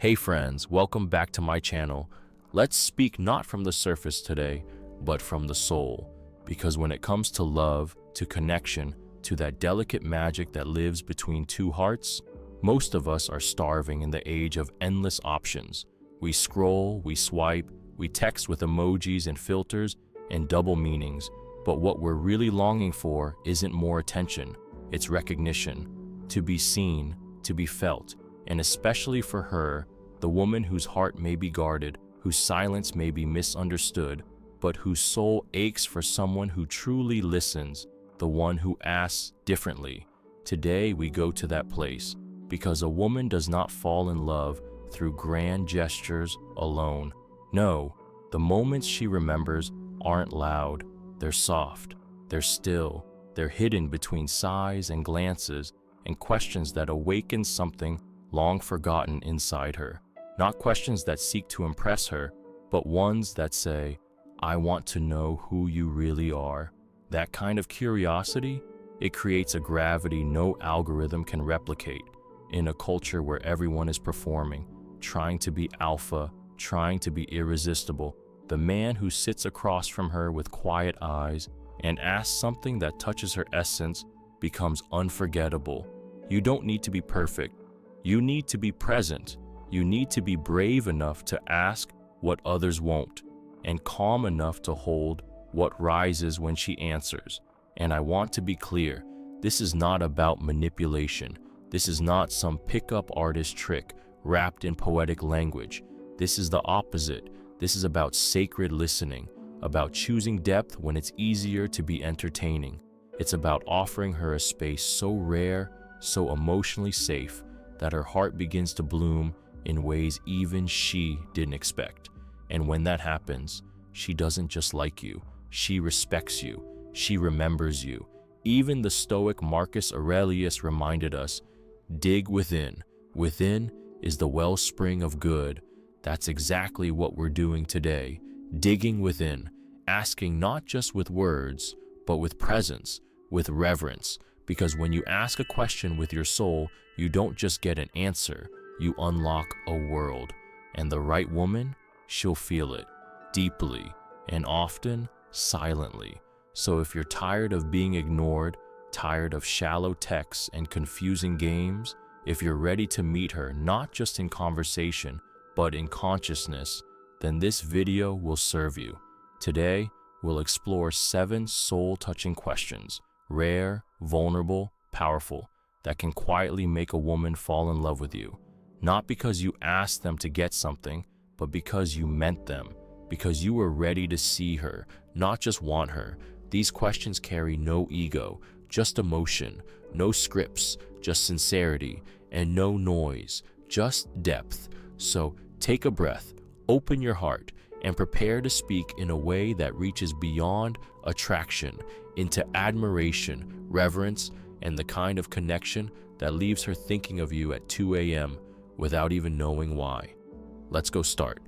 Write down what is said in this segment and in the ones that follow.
Hey friends, welcome back to my channel. Let's speak not from the surface today, but from the soul. Because when it comes to love, to connection, to that delicate magic that lives between two hearts, most of us are starving in the age of endless options. We scroll, we swipe, we text with emojis and filters and double meanings, but what we're really longing for isn't more attention, it's recognition, to be seen, to be felt, and especially for her, the woman whose heart may be guarded, whose silence may be misunderstood, but whose soul aches for someone who truly listens, the one who asks differently. Today we go to that place, because a woman does not fall in love through grand gestures alone. No, the moments she remembers aren't loud, they're soft, they're still, they're hidden between sighs and glances and questions that awaken something long forgotten inside her. Not questions that seek to impress her, but ones that say, I want to know who you really are. That kind of curiosity, it creates a gravity no algorithm can replicate. In a culture where everyone is performing, trying to be alpha, trying to be irresistible, the man who sits across from her with quiet eyes and asks something that touches her essence becomes unforgettable. You don't need to be perfect. You need to be present. You need to be brave enough to ask what others won't, and calm enough to hold what rises when she answers. And I want to be clear, this is not about manipulation. This is not some pickup artist trick wrapped in poetic language. This is the opposite. This is about sacred listening, about choosing depth when it's easier to be entertaining. It's about offering her a space so rare, so emotionally safe, that her heart begins to bloom in ways even she didn't expect. And when that happens, she doesn't just like you, she respects you, she remembers you. Even the Stoic Marcus Aurelius reminded us, dig within. Within is the wellspring of good. That's exactly what we're doing today, digging within, asking not just with words, but with presence, with reverence. Because when you ask a question with your soul, you don't just get an answer, you unlock a world. And the right woman, she'll feel it, deeply, and often silently. So if you're tired of being ignored, tired of shallow texts and confusing games, if you're ready to meet her not just in conversation, but in consciousness, then this video will serve you. Today, we'll explore 7 soul-touching questions, rare, vulnerable, powerful, that can quietly make a woman fall in love with you. Not because you asked them to get something, but because you meant them, because you were ready to see her, not just want her. These questions carry no ego, just emotion, no scripts, just sincerity, and no noise, just depth. So take a breath, open your heart, and prepare to speak in a way that reaches beyond attraction into admiration, reverence, and the kind of connection that leaves her thinking of you at 2 a.m. without even knowing why. Let's go start.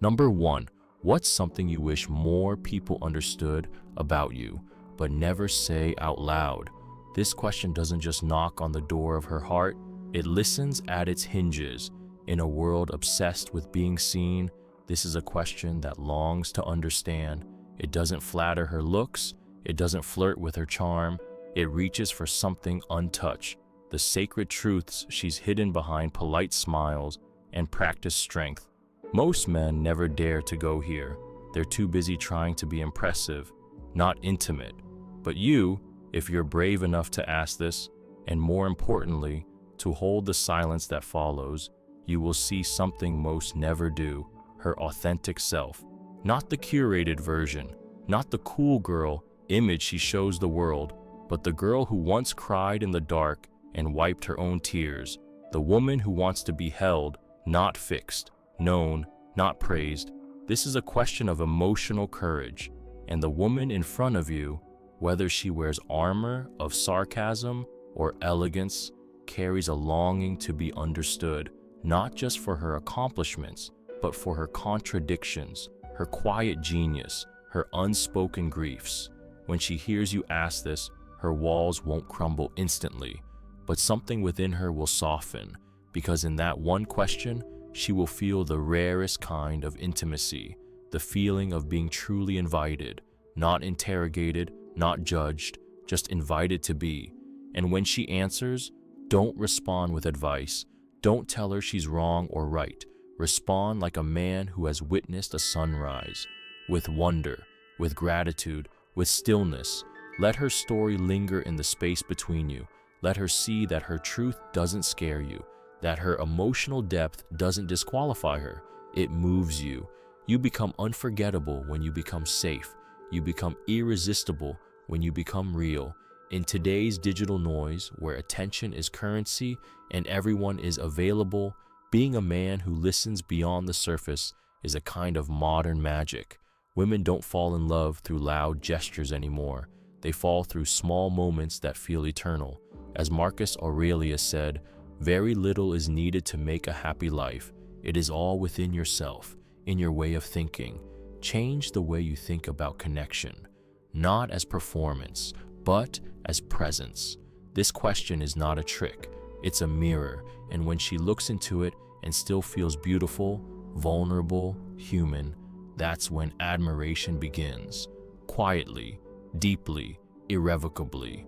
Number 1, what's something you wish more people understood about you, but never say out loud? This question doesn't just knock on the door of her heart, it listens at its hinges. In a world obsessed with being seen, this is a question that longs to understand. It doesn't flatter her looks, it doesn't flirt with her charm, it reaches for something untouched, the sacred truths she's hidden behind polite smiles and practiced strength. Most men never dare to go here. They're too busy trying to be impressive, not intimate. But you, if you're brave enough to ask this, and more importantly, to hold the silence that follows, you will see something most never do, her authentic self. Not the curated version, not the cool girl image she shows the world, but the girl who once cried in the dark and wiped her own tears, the woman who wants to be held, not fixed, known, not praised. This is a question of emotional courage, and the woman in front of you, whether she wears armor of sarcasm or elegance, carries a longing to be understood, not just for her accomplishments, but for her contradictions, her quiet genius, her unspoken griefs. When she hears you ask this, her walls won't crumble instantly, but something within her will soften, because in that one question, she will feel the rarest kind of intimacy, the feeling of being truly invited, not interrogated, not judged, just invited to be. And when she answers, don't respond with advice. Don't tell her she's wrong or right. Respond like a man who has witnessed a sunrise, with wonder, with gratitude, with stillness. Let her story linger in the space between you. Let her see that her truth doesn't scare you, that her emotional depth doesn't disqualify her. It moves you. You become unforgettable when you become safe. You become irresistible when you become real. In today's digital noise, where attention is currency and everyone is available, being a man who listens beyond the surface is a kind of modern magic. Women don't fall in love through loud gestures anymore. They fall through small moments that feel eternal. As Marcus Aurelius said, very little is needed to make a happy life. It is all within yourself, in your way of thinking. Change the way you think about connection, not as performance, but as presence. This question is not a trick, it's a mirror, and when she looks into it and still feels beautiful, vulnerable, human, that's when admiration begins. Quietly, deeply, irrevocably.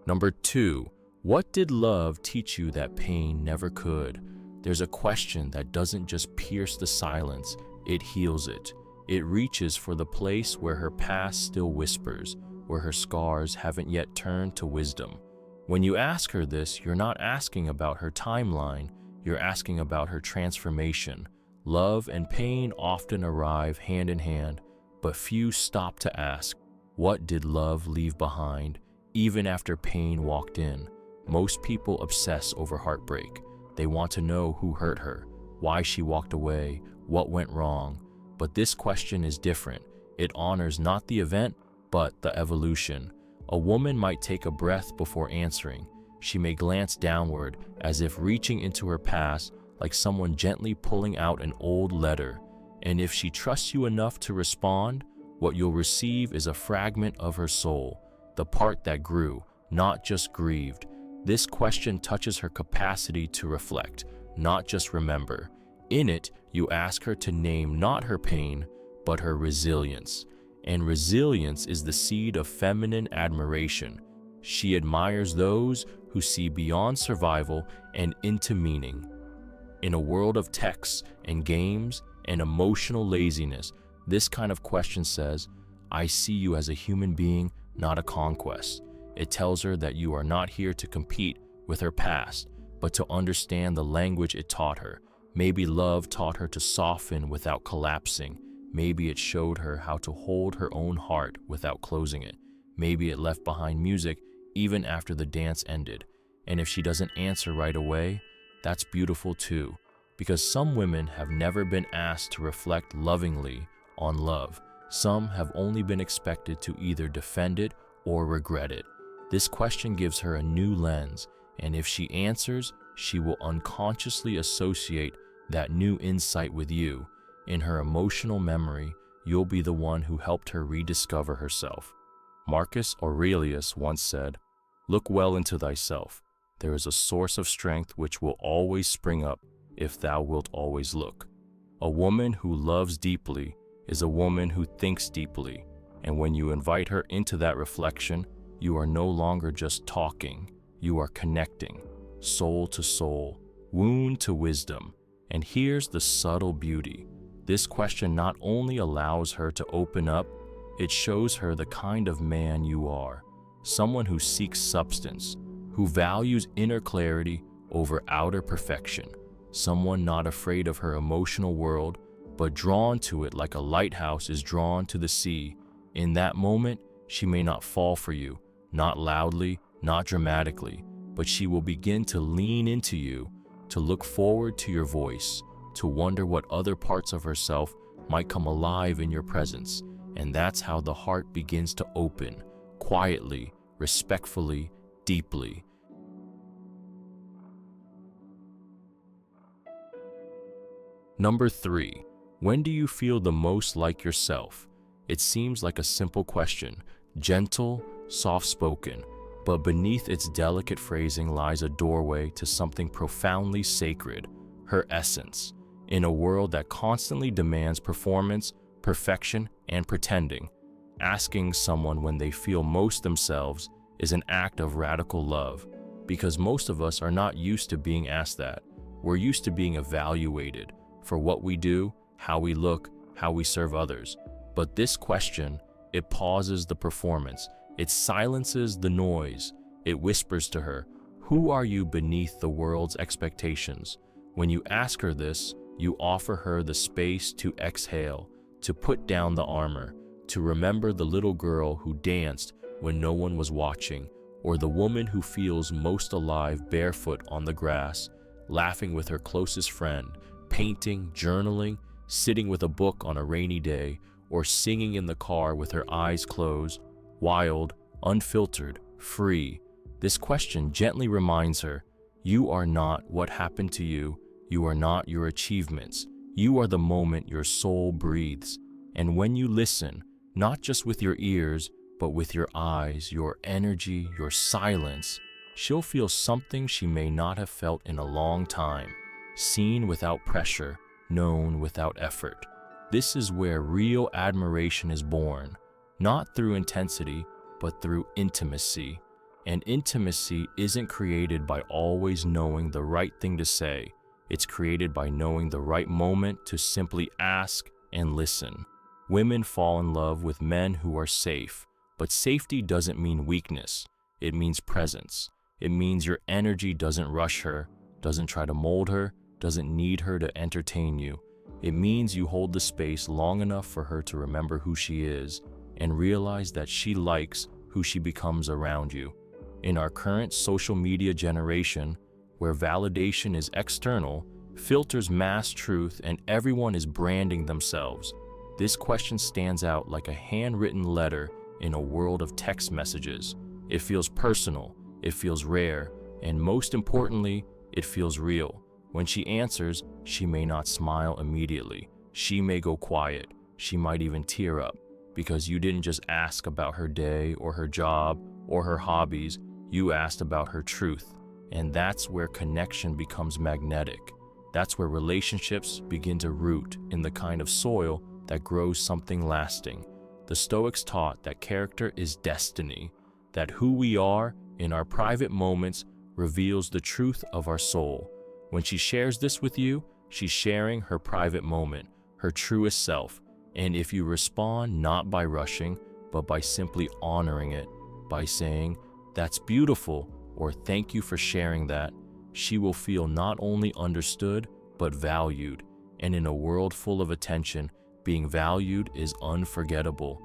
Number 2, what did love teach you that pain never could? There's a question that doesn't just pierce the silence, it heals it. It reaches for the place where her past still whispers, where her scars haven't yet turned to wisdom. When you ask her this, you're not asking about her timeline, you're asking about her transformation. Love and pain often arrive hand in hand, but few stop to ask, what did love leave behind, even after pain walked in? Most people obsess over heartbreak. They want to know who hurt her, why she walked away, what went wrong. But this question is different. It honors not the event, but the evolution. A woman might take a breath before answering. She may glance downward, as if reaching into her past, like someone gently pulling out an old letter. And if she trusts you enough to respond, what you'll receive is a fragment of her soul, the part that grew, not just grieved. This question touches her capacity to reflect, not just remember. In it, you ask her to name not her pain, but her resilience. And resilience is the seed of feminine admiration. She admires those who see beyond survival and into meaning. In a world of texts and games and emotional laziness, this kind of question says, I see you as a human being, not a conquest. It tells her that you are not here to compete with her past, but to understand the language it taught her. Maybe love taught her to soften without collapsing. Maybe it showed her how to hold her own heart without closing it. Maybe it left behind music even after the dance ended. And if she doesn't answer right away, that's beautiful too, because some women have never been asked to reflect lovingly on love. Some have only been expected to either defend it or regret it. This question gives her a new lens, and if she answers, she will unconsciously associate that new insight with you. In her emotional memory, you'll be the one who helped her rediscover herself. Marcus Aurelius once said, "Look well into thyself. There is a source of strength which will always spring up if thou wilt always look." A woman who loves deeply is a woman who thinks deeply, and when you invite her into that reflection, you are no longer just talking, you are connecting, soul to soul, wound to wisdom. And here's the subtle beauty. This question not only allows her to open up, it shows her the kind of man you are, someone who seeks substance, who values inner clarity over outer perfection, someone not afraid of her emotional world, but drawn to it like a lighthouse is drawn to the sea. In that moment, she may not fall for you, not loudly, not dramatically, but she will begin to lean into you, to look forward to your voice, to wonder what other parts of herself might come alive in your presence. And that's how the heart begins to open, quietly, respectfully, deeply. Number 3, when do you feel the most like yourself? It seems like a simple question, gentle, soft-spoken, but beneath its delicate phrasing lies a doorway to something profoundly sacred, her essence. In a world that constantly demands performance, perfection, and pretending, asking someone when they feel most themselves is an act of radical love, because most of us are not used to being asked that. We're used to being evaluated for what we do, how we look, how we serve others. But this question, it pauses the performance. It silences the noise. It whispers to her, who are you beneath the world's expectations? When you ask her this, you offer her the space to exhale, to put down the armor, to remember the little girl who danced when no one was watching, or the woman who feels most alive barefoot on the grass, laughing with her closest friend, painting, journaling, sitting with a book on a rainy day, or singing in the car with her eyes closed, wild, unfiltered, free. This question gently reminds her, you are not what happened to you. You are not your achievements. You are the moment your soul breathes. And when you listen, not just with your ears, but with your eyes, your energy, your silence, she'll feel something she may not have felt in a long time, seen without pressure, known without effort. This is where real admiration is born, not through intensity, but through intimacy. And intimacy isn't created by always knowing the right thing to say. It's created by knowing the right moment to simply ask and listen. Women fall in love with men who are safe, but safety doesn't mean weakness. It means presence. It means your energy doesn't rush her, doesn't try to mold her, doesn't need her to entertain you. It means you hold the space long enough for her to remember who she is and realize that she likes who she becomes around you. In our current social media generation, where validation is external, filters mass truth, and everyone is branding themselves, this question stands out like a handwritten letter in a world of text messages. It feels personal, it feels rare, and most importantly, it feels real. When she answers, she may not smile immediately. She may go quiet. She might even tear up, because you didn't just ask about her day or her job or her hobbies, you asked about her truth. And that's where connection becomes magnetic. That's where relationships begin to root in the kind of soil that grows something lasting. The Stoics taught that character is destiny, that who we are in our private moments reveals the truth of our soul. When she shares this with you, she's sharing her private moment, her truest self. And if you respond not by rushing, but by simply honoring it, by saying, "That's beautiful," or "Thank you for sharing that," she will feel not only understood, but valued. And in a world full of attention, being valued is unforgettable.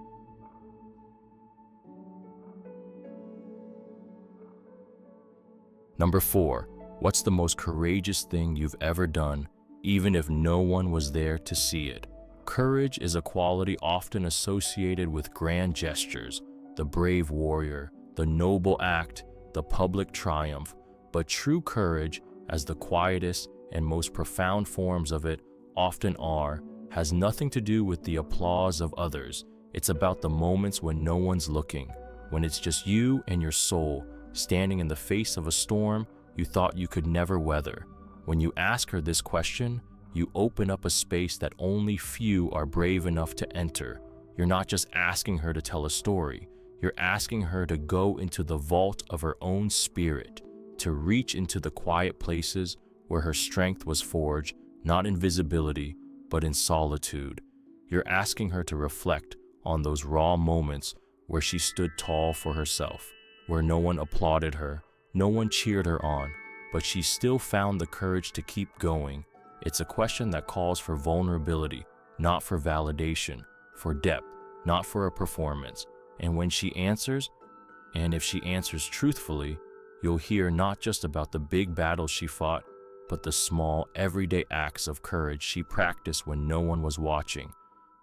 Number 4, what's the most courageous thing you've ever done, even if no one was there to see it? Courage is a quality often associated with grand gestures, the brave warrior, the noble act, the public triumph. But true courage, as the quietest and most profound forms of it often are, has nothing to do with the applause of others. It's about the moments when no one's looking, when it's just you and your soul, standing in the face of a storm you thought you could never weather. When you ask her this question, you open up a space that only few are brave enough to enter. You're not just asking her to tell a story, you're asking her to go into the vault of her own spirit, to reach into the quiet places where her strength was forged, not in visibility, but in solitude. You're asking her to reflect on those raw moments where she stood tall for herself, where no one applauded her, no one cheered her on, but she still found the courage to keep going. It's a question that calls for vulnerability, not for validation, for depth, not for a performance. And when she answers, and if she answers truthfully, you'll hear not just about the big battles she fought, but the small, everyday acts of courage she practiced when no one was watching.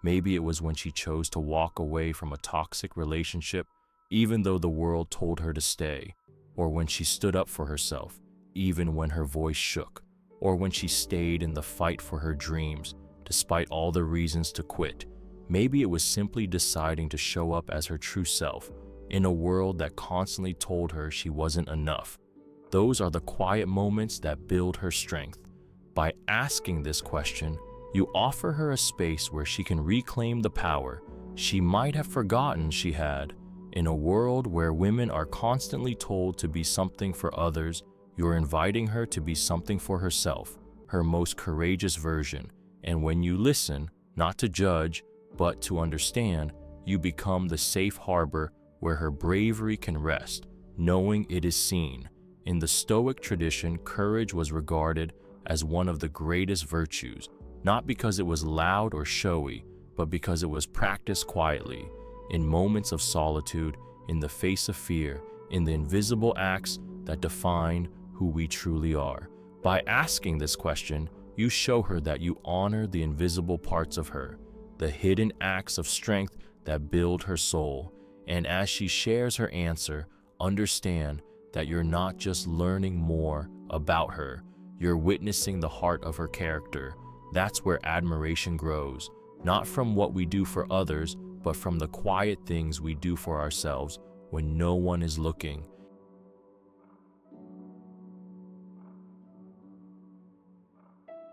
Maybe it was when she chose to walk away from a toxic relationship, even though the world told her to stay, or when she stood up for herself, even when her voice shook, or when she stayed in the fight for her dreams, despite all the reasons to quit. Maybe it was simply deciding to show up as her true self in a world that constantly told her she wasn't enough. Those are the quiet moments that build her strength. By asking this question, you offer her a space where she can reclaim the power she might have forgotten she had. In a world where women are constantly told to be something for others, you're inviting her to be something for herself, her most courageous version. And when you listen, not to judge, but to understand, you become the safe harbor where her bravery can rest, knowing it is seen. In the Stoic tradition, courage was regarded as one of the greatest virtues, not because it was loud or showy, but because it was practiced quietly, in moments of solitude, in the face of fear, in the invisible acts that define who we truly are. By asking this question, you show her that you honor the invisible parts of her, the hidden acts of strength that build her soul. And as she shares her answer, understand that you're not just learning more about her, you're witnessing the heart of her character. That's where admiration grows, not from what we do for others, but from the quiet things we do for ourselves when no one is looking.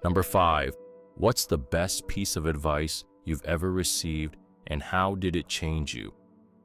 Number 5. What's the best piece of advice you've ever received, and how did it change you?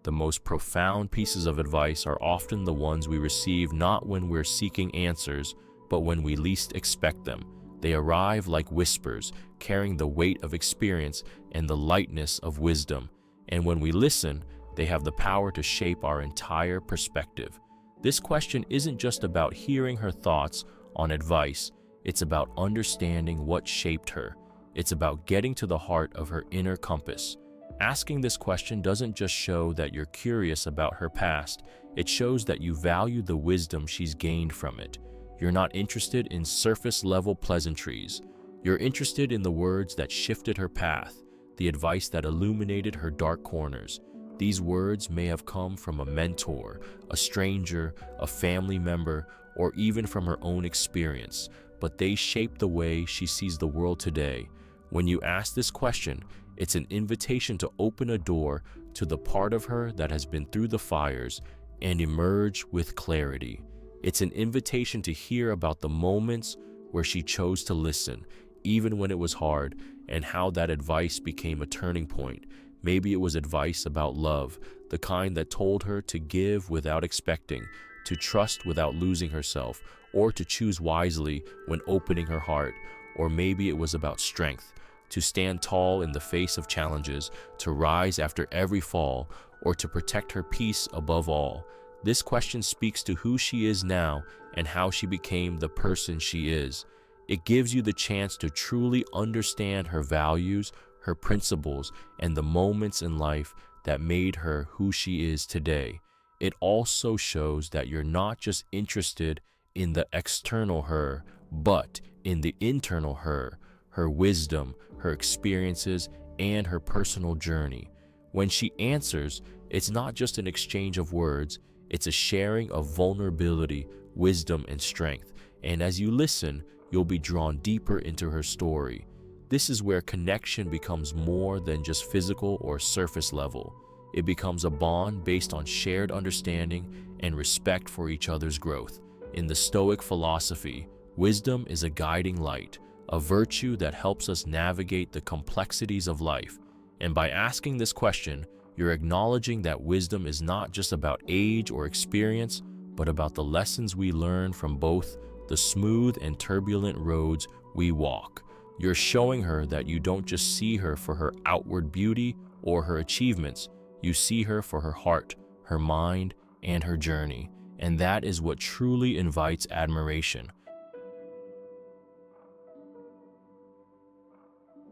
The most profound pieces of advice are often the ones we receive not when we're seeking answers, but when we least expect them. They arrive like whispers, carrying the weight of experience and the lightness of wisdom. And when we listen, they have the power to shape our entire perspective. This question isn't just about hearing her thoughts on advice, it's about understanding what shaped her. It's about getting to the heart of her inner compass. Asking this question doesn't just show that you're curious about her past, it shows that you value the wisdom she's gained from it. You're not interested in surface-level pleasantries. You're interested in the words that shifted her path, the advice that illuminated her dark corners. These words may have come from a mentor, a stranger, a family member, or even from her own experience, but they shape the way she sees the world today. When you ask this question, it's an invitation to open a door to the part of her that has been through the fires and emerge with clarity. It's an invitation to hear about the moments where she chose to listen, even when it was hard, and how that advice became a turning point. Maybe it was advice about love, the kind that told her to give without expecting, to trust without losing herself, or to choose wisely when opening her heart. Or maybe it was about strength, to stand tall in the face of challenges, to rise after every fall, or to protect her peace above all. This question speaks to who she is now and how she became the person she is. It gives you the chance to truly understand her values, her principles, and the moments in life that made her who she is today. It also shows that you're not just interested in the external her, but in the internal her wisdom, her experiences, and her personal journey. When she answers, it's not just an exchange of words, it's a sharing of vulnerability, wisdom, and strength. And as you listen, you'll be drawn deeper into her story. This is where connection becomes more than just physical or surface level. It becomes a bond based on shared understanding and respect for each other's growth. In the Stoic philosophy, wisdom is a guiding light, a virtue that helps us navigate the complexities of life. And by asking this question, you're acknowledging that wisdom is not just about age or experience, but about the lessons we learn from both the smooth and turbulent roads we walk. You're showing her that you don't just see her for her outward beauty or her achievements, you see her for her heart, her mind, and her journey. And that is what truly invites admiration.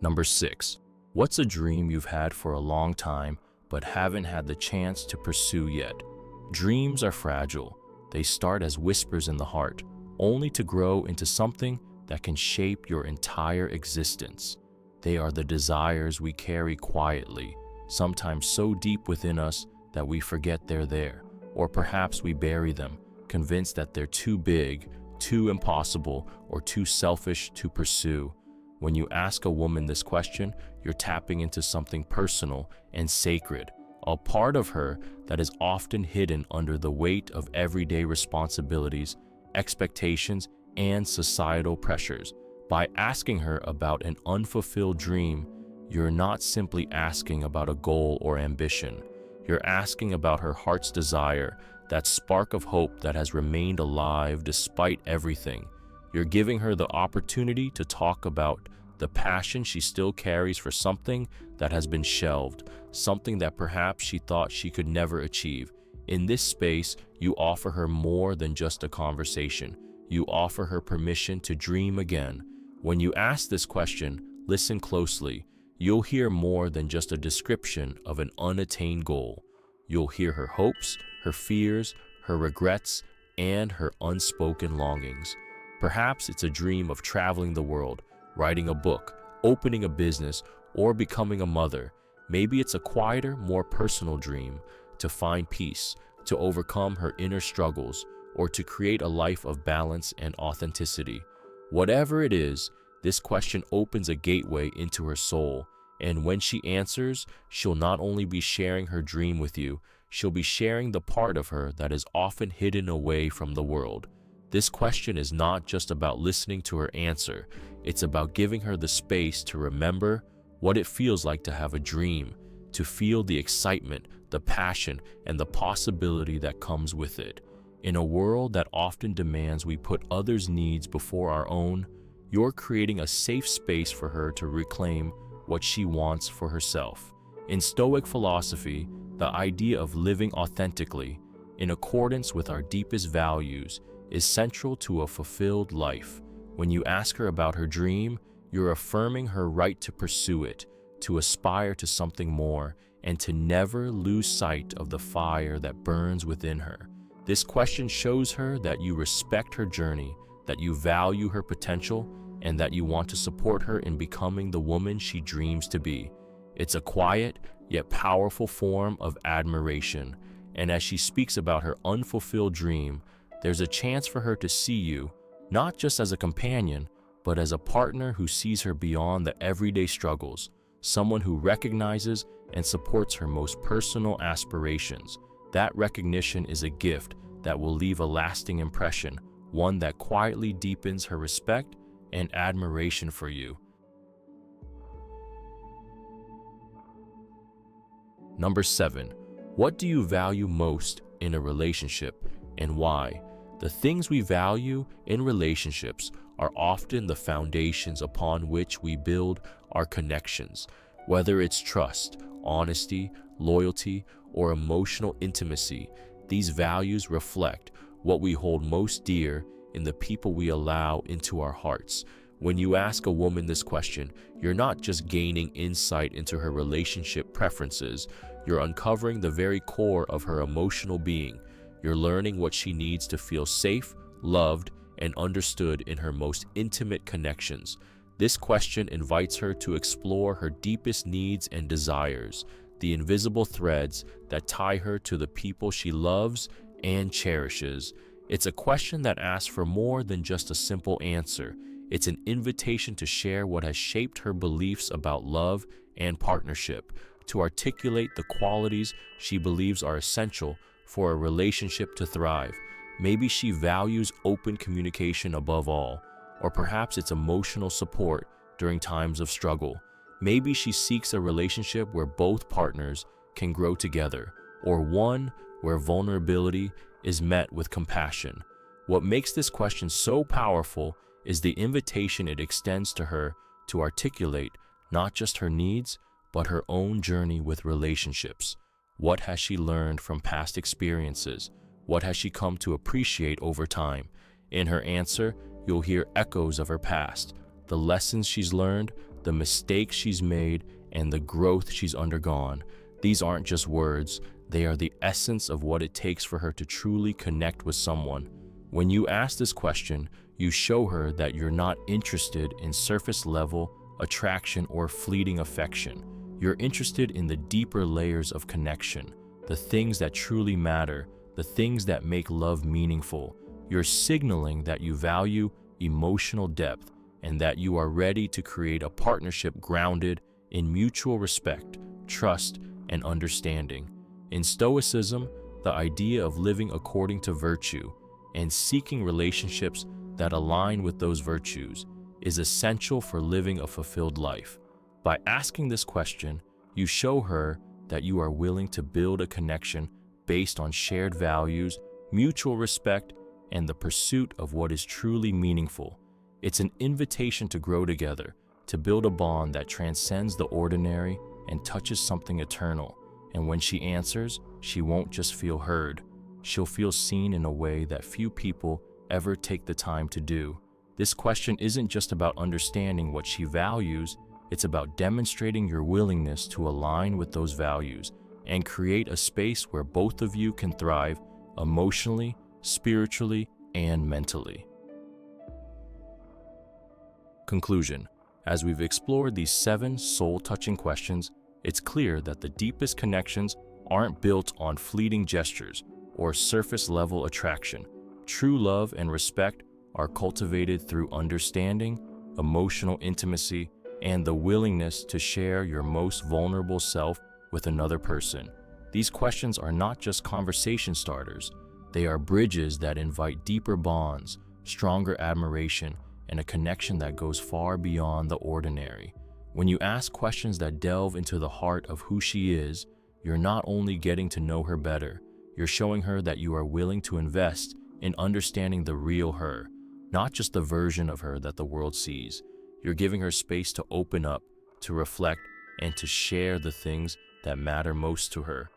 Number 6. What's a dream you've had for a long time but haven't had the chance to pursue yet? Dreams are fragile. They start as whispers in the heart, only to grow into something that can shape your entire existence. They are the desires we carry quietly, sometimes so deep within us that we forget they're there, or perhaps we bury them, convinced that they're too big, too impossible, or too selfish to pursue. When you ask a woman this question, you're tapping into something personal and sacred, a part of her that is often hidden under the weight of everyday responsibilities, expectations, and societal pressures. By asking her about an unfulfilled dream, you're not simply asking about a goal or ambition. You're asking about her heart's desire, that spark of hope that has remained alive despite everything. You're giving her the opportunity to talk about the passion she still carries for something that has been shelved, something that perhaps she thought she could never achieve. In this space, you offer her more than just a conversation. You offer her permission to dream again. When you ask this question, listen closely. You'll hear more than just a description of an unattained goal. You'll hear her hopes, her fears, her regrets, and her unspoken longings. Perhaps it's a dream of traveling the world, writing a book, opening a business, or becoming a mother. Maybe it's a quieter, more personal dream, to find peace, to overcome her inner struggles, or to create a life of balance and authenticity. Whatever it is, this question opens a gateway into her soul, and when she answers, she'll not only be sharing her dream with you, she'll be sharing the part of her that is often hidden away from the world. This question is not just about listening to her answer, it's about giving her the space to remember what it feels like to have a dream, to feel the excitement, the passion, and the possibility that comes with it. In a world that often demands we put others' needs before our own, you're creating a safe space for her to reclaim what she wants for herself. In Stoic philosophy, the idea of living authentically, in accordance with our deepest values, is central to a fulfilled life. When you ask her about her dream, you're affirming her right to pursue it, to aspire to something more, and to never lose sight of the fire that burns within her. This question shows her that you respect her journey, that you value her potential, and that you want to support her in becoming the woman she dreams to be. It's a quiet, yet powerful form of admiration, and as she speaks about her unfulfilled dream, there's a chance for her to see you, not just as a companion, but as a partner who sees her beyond the everyday struggles, someone who recognizes and supports her most personal aspirations. That recognition is a gift that will leave a lasting impression, one that quietly deepens her respect and admiration for you. Number 7. What do you value most in a relationship and why? The things we value in relationships are often the foundations upon which we build our connections. Whether it's trust, honesty, loyalty, or emotional intimacy, these values reflect what we hold most dear in the people we allow into our hearts. When you ask a woman this question, you're not just gaining insight into her relationship preferences, you're uncovering the very core of her emotional being. You're learning what she needs to feel safe, loved, and understood in her most intimate connections. This question invites her to explore her deepest needs and desires, the invisible threads that tie her to the people she loves and cherishes. It's a question that asks for more than just a simple answer. It's an invitation to share what has shaped her beliefs about love and partnership, to articulate the qualities she believes are essential for a relationship to thrive. Maybe she values open communication above all, or perhaps it's emotional support during times of struggle. Maybe she seeks a relationship where both partners can grow together, or one where vulnerability is met with compassion. What makes this question so powerful is the invitation it extends to her to articulate not just her needs, but her own journey with relationships. What has she learned from past experiences? What has she come to appreciate over time? In her answer, you'll hear echoes of her past, the lessons she's learned, the mistakes she's made, and the growth she's undergone. These aren't just words, they are the essence of what it takes for her to truly connect with someone. When you ask this question, you show her that you're not interested in surface-level attraction or fleeting affection. You're interested in the deeper layers of connection, the things that truly matter, the things that make love meaningful. You're signaling that you value emotional depth and that you are ready to create a partnership grounded in mutual respect, trust, and understanding. In Stoicism, the idea of living according to virtue and seeking relationships that align with those virtues is essential for living a fulfilled life. By asking this question, you show her that you are willing to build a connection based on shared values, mutual respect, and the pursuit of what is truly meaningful. It's an invitation to grow together, to build a bond that transcends the ordinary and touches something eternal. And when she answers, she won't just feel heard. She'll feel seen in a way that few people ever take the time to do. This question isn't just about understanding what she values, it's about demonstrating your willingness to align with those values and create a space where both of you can thrive emotionally, spiritually, and mentally. Conclusion. As we've explored these 7 soul-touching questions, it's clear that the deepest connections aren't built on fleeting gestures or surface-level attraction. True love and respect are cultivated through understanding, emotional intimacy, and the willingness to share your most vulnerable self with another person. These questions are not just conversation starters. They are bridges that invite deeper bonds, stronger admiration, and a connection that goes far beyond the ordinary. When you ask questions that delve into the heart of who she is, you're not only getting to know her better, you're showing her that you are willing to invest in understanding the real her, not just the version of her that the world sees. You're giving her space to open up, to reflect, and to share the things that matter most to her.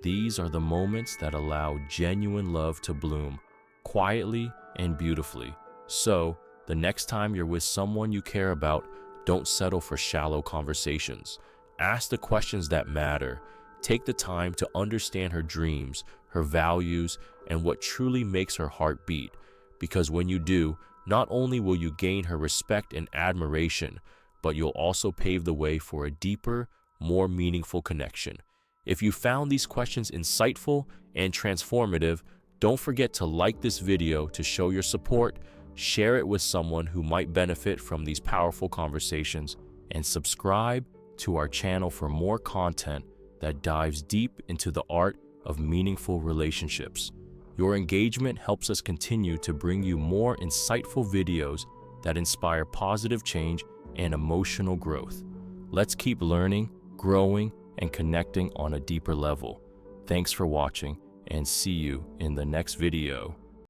These are the moments that allow genuine love to bloom, quietly and beautifully. So, the next time you're with someone you care about, don't settle for shallow conversations. Ask the questions that matter. Take the time to understand her dreams, her values, and what truly makes her heart beat. Because when you do, not only will you gain her respect and admiration, but you'll also pave the way for a deeper, more meaningful connection. If you found these questions insightful and transformative, don't forget to like this video to show your support, share it with someone who might benefit from these powerful conversations, and subscribe to our channel for more content that dives deep into the art of meaningful relationships. Your engagement helps us continue to bring you more insightful videos that inspire positive change and emotional growth. Let's keep learning, growing, and connecting on a deeper level. Thanks for watching, and see you in the next video.